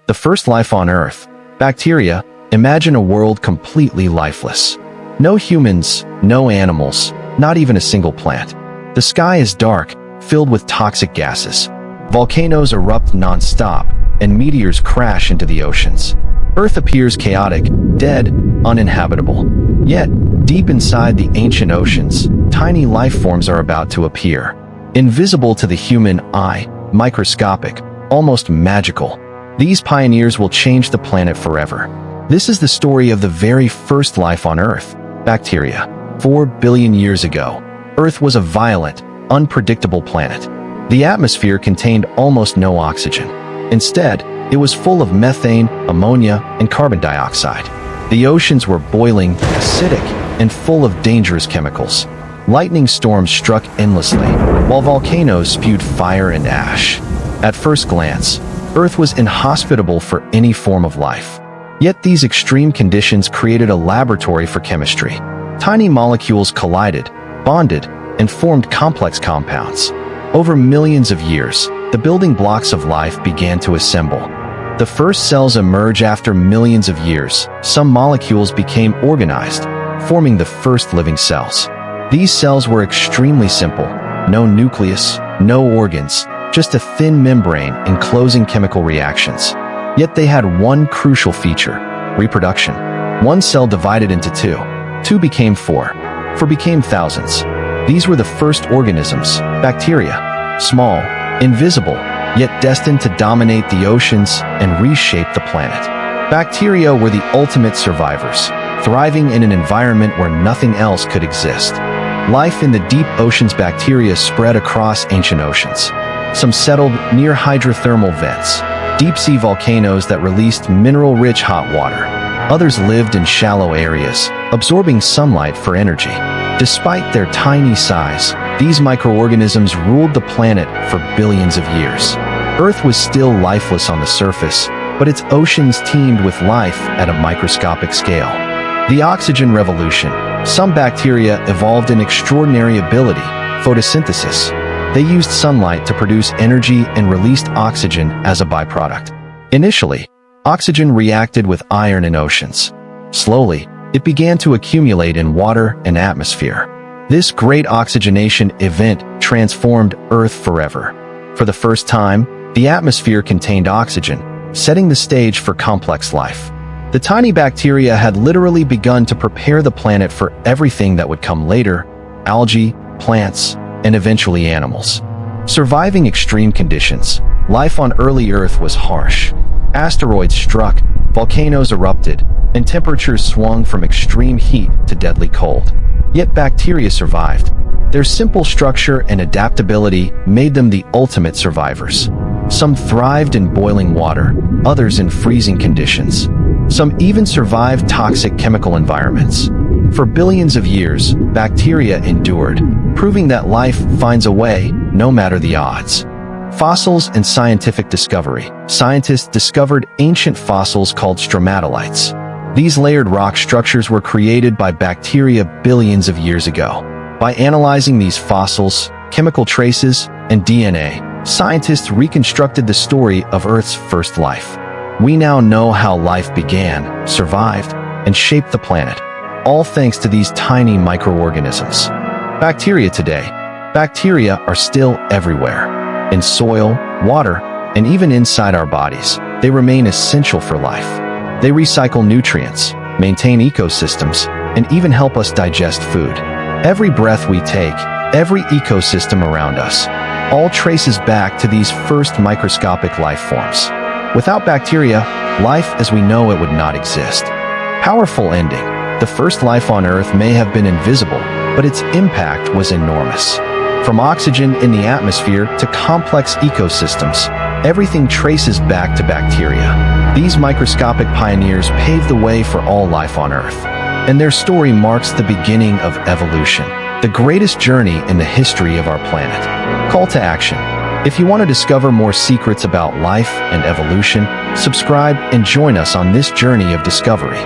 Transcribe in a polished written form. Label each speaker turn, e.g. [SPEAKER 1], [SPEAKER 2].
[SPEAKER 1] The first life on Earth, bacteria. Imagine a world completely lifeless. No humans, no animals, not even a single plant. The sky is dark, filled with toxic gases. Volcanoes erupt non-stop, and meteors crash into the oceans. Earth appears chaotic, dead, uninhabitable. Yet, deep inside the ancient oceans, tiny life forms are about to appear. Invisible to the human eye, microscopic, almost magical. These pioneers will change the planet forever. This is the story of the very first life on Earth, bacteria. 4 billion years ago, Earth was a violent, unpredictable planet. The atmosphere contained almost no oxygen. Instead, it was full of methane, ammonia, and carbon dioxide. The oceans were boiling, acidic, and full of dangerous chemicals. Lightning storms struck endlessly, while volcanoes spewed fire and ash. At first glance, Earth was inhospitable for any form of life. Yet these extreme conditions created a laboratory for chemistry. Tiny molecules collided, bonded, and formed complex compounds. Over millions of years, the building blocks of life began to assemble. The first cells emerge after millions of years. Some molecules became organized, forming the first living cells. These cells were extremely simple. No nucleus, no organs, just a thin membrane enclosing chemical reactions. Yet they had one crucial feature: reproduction. One cell divided into two. Two became four. Four became thousands. These were the first organisms, bacteria. Small, invisible, yet destined to dominate the oceans and reshape the planet. Bacteria were the ultimate survivors, thriving in an environment where nothing else could exist. Life in the deep oceans. Bacteria spread across ancient oceans. Some settled near hydrothermal vents, deep-sea volcanoes that released mineral-rich hot water. Others lived in shallow areas, absorbing sunlight for energy. Despite their tiny size, these microorganisms ruled the planet for billions of years. Earth was still lifeless on the surface, but its oceans teemed with life at a microscopic scale. The oxygen revolution. Some bacteria evolved an extraordinary ability: photosynthesis. They used sunlight to produce energy and released oxygen as a byproduct. Initially, oxygen reacted with iron in oceans. Slowly, it began to accumulate in water and atmosphere. This great oxygenation event transformed Earth forever. For the first time, the atmosphere contained oxygen, setting the stage for complex life. The tiny bacteria had literally begun to prepare the planet for everything that would come later: algae, plants, and eventually animals. Surviving extreme conditions, life on early Earth was harsh. Asteroids struck, volcanoes erupted, and temperatures swung from extreme heat to deadly cold. Yet bacteria survived. Their simple structure and adaptability made them the ultimate survivors. Some thrived in boiling water, others in freezing conditions. Some even survived toxic chemical environments. For billions of years, bacteria endured, proving that life finds a way, no matter the odds. Fossils and scientific discovery. Scientists discovered ancient fossils called stromatolites. These layered rock structures were created by bacteria billions of years ago. By analyzing these fossils, chemical traces, and DNA, scientists reconstructed the story of Earth's first life. We now know how life began, survived, and shaped the planet, all thanks to these tiny microorganisms. Bacteria today. Bacteria are still everywhere. In soil, water, and even inside our bodies, they remain essential for life. They recycle nutrients, maintain ecosystems, and even help us digest food. Every breath we take, every ecosystem around us, all traces back to these first microscopic life forms. Without bacteria, life as we know it would not exist. Powerful ending. The first life on Earth may have been invisible, but its impact was enormous. From oxygen in the atmosphere to complex ecosystems, everything traces back to bacteria. These microscopic pioneers paved the way for all life on Earth, and their story marks the beginning of evolution, the greatest journey in the history of our planet. Call to action. If you want to discover more secrets about life and evolution, subscribe and join us on this journey of discovery.